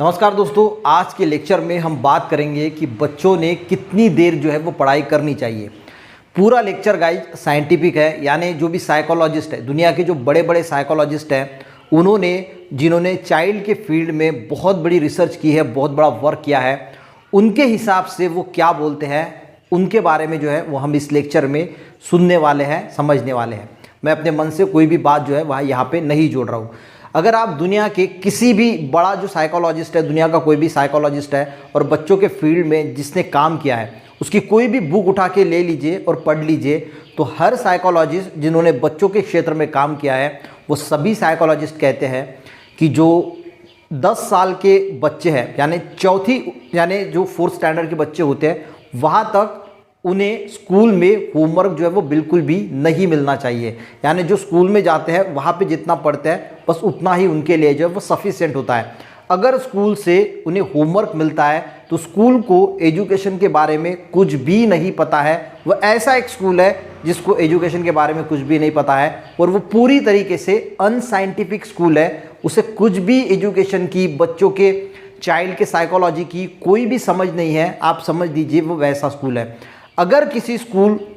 नमस्कार दोस्तों, आज के लेक्चर में हम बात करेंगे कि बच्चों ने कितनी देर जो है वो पढ़ाई करनी चाहिए। पूरा लेक्चर गाइज साइंटिफिक है, यानी जो भी साइकोलॉजिस्ट है, दुनिया के जो बड़े बड़े साइकोलॉजिस्ट हैं, उन्होंने जिन्होंने चाइल्ड के फील्ड में बहुत बड़ी रिसर्च की है, बहुत बड़ा वर्क किया है, उनके हिसाब से वो क्या बोलते हैं उनके बारे में जो है वो हम इस लेक्चर में सुनने वाले हैं, समझने वाले हैं। मैं अपने मन से कोई भी बात जो है वह यहाँ पे नहीं जोड़ रहा हूँ। अगर आप दुनिया के किसी भी बड़ा जो साइकोलॉजिस्ट है, दुनिया का कोई भी साइकोलॉजिस्ट है और बच्चों के फील्ड में जिसने काम किया है, उसकी कोई भी बुक उठा के ले लीजिए और पढ़ लीजिए, तो हर साइकोलॉजिस्ट जिन्होंने बच्चों के क्षेत्र में काम किया है, वो सभी साइकोलॉजिस्ट कहते हैं कि जो 10 साल के बच्चे हैं, यानी जो 4th स्टैंडर्ड के बच्चे होते हैं, वहाँ तक उन्हें स्कूल में होमवर्क जो है वो बिल्कुल भी नहीं मिलना चाहिए। यानी जो स्कूल में जाते हैं वहाँ पे जितना पढ़ते हैं बस उतना ही उनके लिए जो है वो सफिशिएंट होता है। अगर स्कूल से उन्हें होमवर्क मिलता है तो स्कूल को एजुकेशन के बारे में कुछ भी नहीं पता है। वह ऐसा एक स्कूल है जिसको एजुकेशन के बारे में कुछ भी नहीं पता है और वो पूरी तरीके से अनसाइंटिफिक स्कूल है। उसे कुछ भी एजुकेशन की, बच्चों के चाइल्ड के साइकोलॉजी की कोई भी समझ नहीं है। आप समझ लीजिए वो वैसा स्कूल है। अगर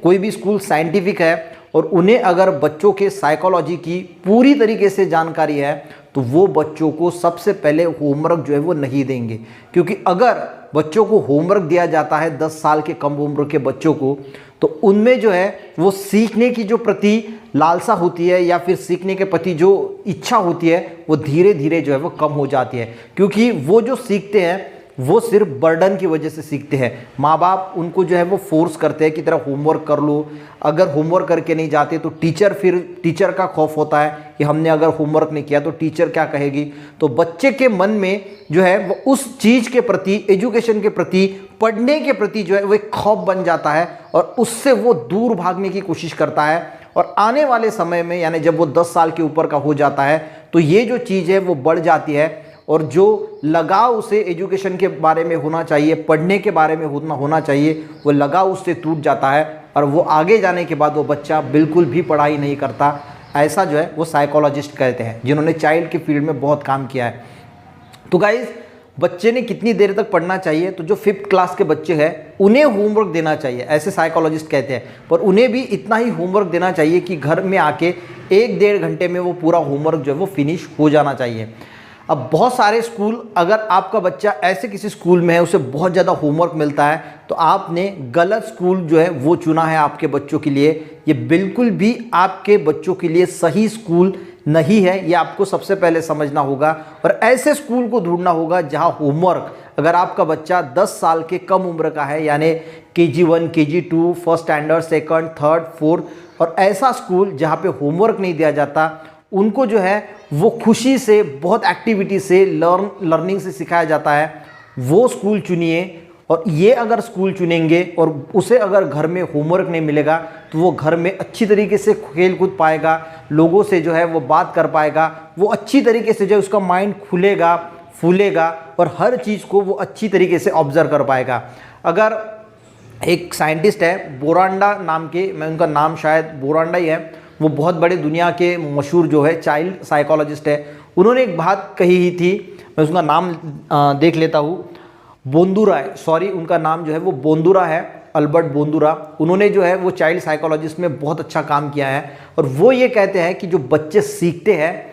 कोई भी स्कूल साइंटिफिक है और उन्हें अगर बच्चों के साइकोलॉजी की पूरी तरीके से जानकारी है, तो वो बच्चों को सबसे पहले होमवर्क जो है वो नहीं देंगे। क्योंकि अगर बच्चों को होमवर्क दिया जाता है 10 साल के कम उम्र के बच्चों को, तो उनमें जो है वो सीखने की जो प्रति लालसा होती है या फिर सीखने के प्रति जो इच्छा होती है, वो धीरे धीरे जो है वो कम हो जाती है। क्योंकि वो जो सीखते हैं वो सिर्फ बर्डन की वजह से सीखते हैं। माँ बाप उनको जो है वो फोर्स करते हैं कि तेरा होमवर्क कर लो। अगर होमवर्क करके नहीं जाते तो टीचर का खौफ होता है कि हमने अगर होमवर्क नहीं किया तो टीचर क्या कहेगी। तो बच्चे के मन में जो है वो उस चीज़ के प्रति, एजुकेशन के प्रति, पढ़ने के प्रति जो है वो एक खौफ बन जाता है और उससे वो दूर भागने की कोशिश करता है। और आने वाले समय में, यानी जब वो 10 साल के ऊपर का हो जाता है, तो ये जो चीज़ है वो बढ़ जाती है और जो लगाव उसे एजुकेशन के बारे में होना चाहिए, पढ़ने के बारे में होना चाहिए, वो लगाव उससे टूट जाता है और वो आगे जाने के बाद वो बच्चा बिल्कुल भी पढ़ाई नहीं करता। ऐसा जो है वो साइकोलॉजिस्ट कहते हैं, जिन्होंने चाइल्ड के फील्ड में बहुत काम किया है। तो गाइज़, बच्चे ने कितनी देर तक पढ़ना चाहिए? तो जो 5th क्लास के बच्चे हैं उन्हें होमवर्क देना चाहिए, ऐसे साइकोलॉजिस्ट कहते हैं। पर उन्हें भी इतना ही होमवर्क देना चाहिए कि घर में आके 1-1.5 घंटे में वो पूरा होमवर्क जो है वो फिनिश हो जाना चाहिए। अब बहुत सारे स्कूल, अगर आपका बच्चा ऐसे किसी स्कूल में है, उसे बहुत ज़्यादा होमवर्क मिलता है, तो आपने गलत स्कूल जो है वो चुना है आपके बच्चों के लिए। ये बिल्कुल भी आपके बच्चों के लिए सही स्कूल नहीं है, ये आपको सबसे पहले समझना होगा। और ऐसे स्कूल को ढूंढना होगा जहां होमवर्क, अगर आपका बच्चा 10 साल के कम उम्र का है, यानी KG1, KG2, 1st standard, 2nd, 3rd, 4th, और ऐसा स्कूल जहाँ पे होमवर्क नहीं दिया जाता, उनको जो है वो खुशी से, बहुत एक्टिविटी से, लर्निंग से सिखाया जाता है, वो स्कूल चुनिए। और ये अगर स्कूल चुनेंगे और उसे अगर घर में होमवर्क नहीं मिलेगा, तो वो घर में अच्छी तरीके से खेल कूद पाएगा, लोगों से जो है वो बात कर पाएगा, वो अच्छी तरीके से जो उसका माइंड खुलेगा, फूलेगा और हर चीज़ को वो अच्छी तरीके से ऑब्जर्व कर पाएगा। अगर एक साइंटिस्ट है बोरांडा नाम के, मैं उनका नाम शायद बोरांडा ही है, वो बहुत बड़े दुनिया के मशहूर जो है चाइल्ड साइकोलॉजिस्ट है, उन्होंने एक बात कही ही थी, मैं उसका नाम देख लेता हूँ, बोंदुरा है, सॉरी उनका नाम जो है वो बोंदुरा है, अल्बर्ट बोंदुरा। उन्होंने जो है वो चाइल्ड साइकोलॉजिस्ट में बहुत अच्छा काम किया है और वो ये कहते हैं कि जो बच्चे सीखते हैं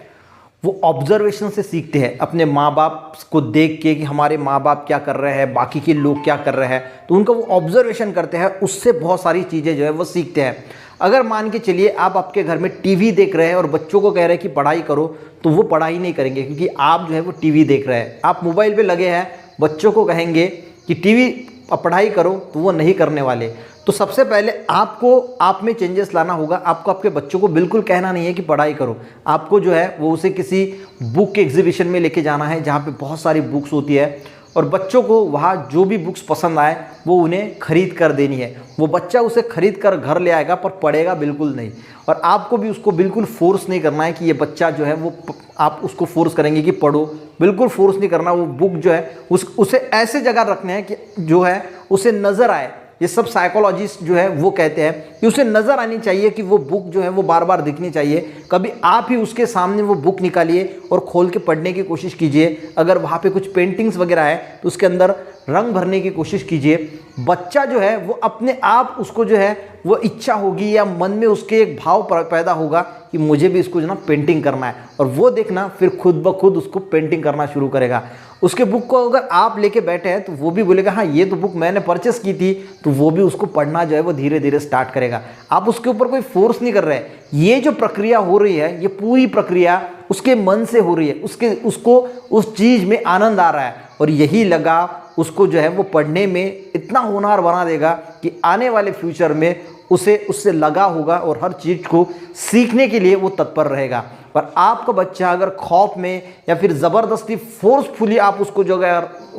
वो ऑब्जर्वेशन से सीखते हैं, अपने माँ बाप को देख के कि हमारे माँ बाप क्या कर रहे हैं, बाकी के लोग क्या कर रहे हैं, तो उनका वो ऑब्जर्वेशन करते हैं, उससे बहुत सारी चीज़ें जो है वो सीखते हैं। अगर मान के चलिए आप आपके घर में टीवी देख रहे हैं और बच्चों को कह रहे हैं कि पढ़ाई करो, तो वो पढ़ाई नहीं करेंगे, क्योंकि आप जो है वो टीवी देख रहे हैं। आप मोबाइल पे लगे हैं, बच्चों को कहेंगे कि टीवी पढ़ाई करो, तो वो नहीं करने वाले। तो सबसे पहले आपको आप में चेंजेस लाना होगा। आपको आपके बच्चों को बिल्कुल कहना नहीं है कि पढ़ाई करो, आपको जो है वो उसे किसी बुक के एग्जीबिशन में लेके जाना है जहाँ पे बहुत सारी बुक्स होती है और बच्चों को वहाँ जो भी बुक्स पसंद आए वो उन्हें खरीद कर देनी है। वो बच्चा उसे खरीद कर घर ले आएगा पर पढ़ेगा बिल्कुल नहीं। और आपको भी उसको बिल्कुल फोर्स नहीं करना है कि ये बच्चा जो है वो, आप उसको फोर्स करेंगे कि पढ़ो, बिल्कुल फोर्स नहीं करना। वो बुक जो है उसे ऐसे जगह रखने हैं कि जो है उसे नज़र आए, ये सब साइकोलॉजिस्ट जो है वो कहते हैं कि उसे नज़र आनी चाहिए कि वो बुक जो है वो बार बार दिखनी चाहिए। कभी आप ही उसके सामने वो बुक निकालिए और खोल के पढ़ने की कोशिश कीजिए। अगर वहाँ पे कुछ पेंटिंग्स वगैरह है तो उसके अंदर रंग भरने की कोशिश कीजिए। बच्चा जो है वो अपने आप उसको जो है वो इच्छा होगी या मन में उसके एक भाव पैदा होगा कि मुझे भी इसको जो ना पेंटिंग करना है, और वो देखना फिर खुद ब खुद उसको पेंटिंग करना शुरू करेगा। उसके बुक को अगर आप लेके बैठे हैं तो वो भी बोलेगा हाँ ये तो बुक मैंने परचेस की थी, तो वो भी उसको पढ़ना जो है वो धीरे धीरे स्टार्ट करेगा। आप उसके ऊपर कोई फोर्स नहीं कर रहे हैं। ये जो प्रक्रिया हो रही है ये पूरी प्रक्रिया उसके मन से हो रही है, उसको उस चीज़ में आनंद आ रहा है, और यही लगा उसको जो है वो पढ़ने में इतना होनहार बना देगा कि आने वाले फ्यूचर में उससे लगा होगा और हर चीज़ को सीखने के लिए वो तत्पर रहेगा। पर आपका बच्चा अगर खौफ में या फिर ज़बरदस्ती फोर्सफुली आप उसको जो है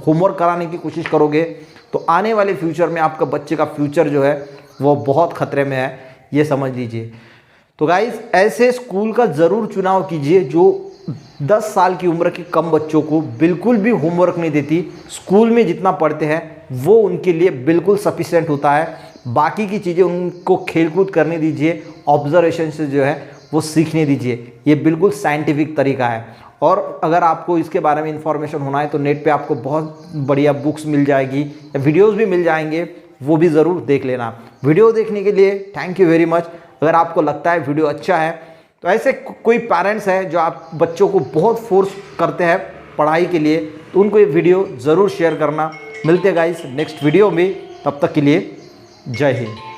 होमवर्क कराने की कोशिश करोगे तो आने वाले फ्यूचर में आपका बच्चे का फ्यूचर जो है वो बहुत ख़तरे में है, ये समझ लीजिए। तो गाइस ऐसे स्कूल का ज़रूर चुनाव कीजिए जो 10 साल की उम्र के कम बच्चों को बिल्कुल भी होमवर्क नहीं देती। स्कूल में जितना पढ़ते हैं वो उनके लिए बिल्कुल सफिशिएंट होता है। बाकी की चीज़ें उनको खेलकूद करने दीजिए, ऑब्जर्वेशन से जो है वो सीखने दीजिए। ये बिल्कुल साइंटिफिक तरीका है। और अगर आपको इसके बारे में इंफॉर्मेशन होना है तो नेट पे आपको बहुत बढ़िया बुक्स मिल जाएगी या वीडियोज़ भी मिल जाएंगे, वो भी ज़रूर देख लेना। वीडियो देखने के लिए थैंक यू वेरी मच। अगर आपको लगता है वीडियो अच्छा है तो ऐसे कोई पेरेंट्स हैं जो आप बच्चों को बहुत फोर्स करते हैं पढ़ाई के लिए, तो उनको ये वीडियो ज़रूर शेयर करना। मिलते हैं गाइस नेक्स्ट वीडियो में, तब तक के लिए जय हिंद।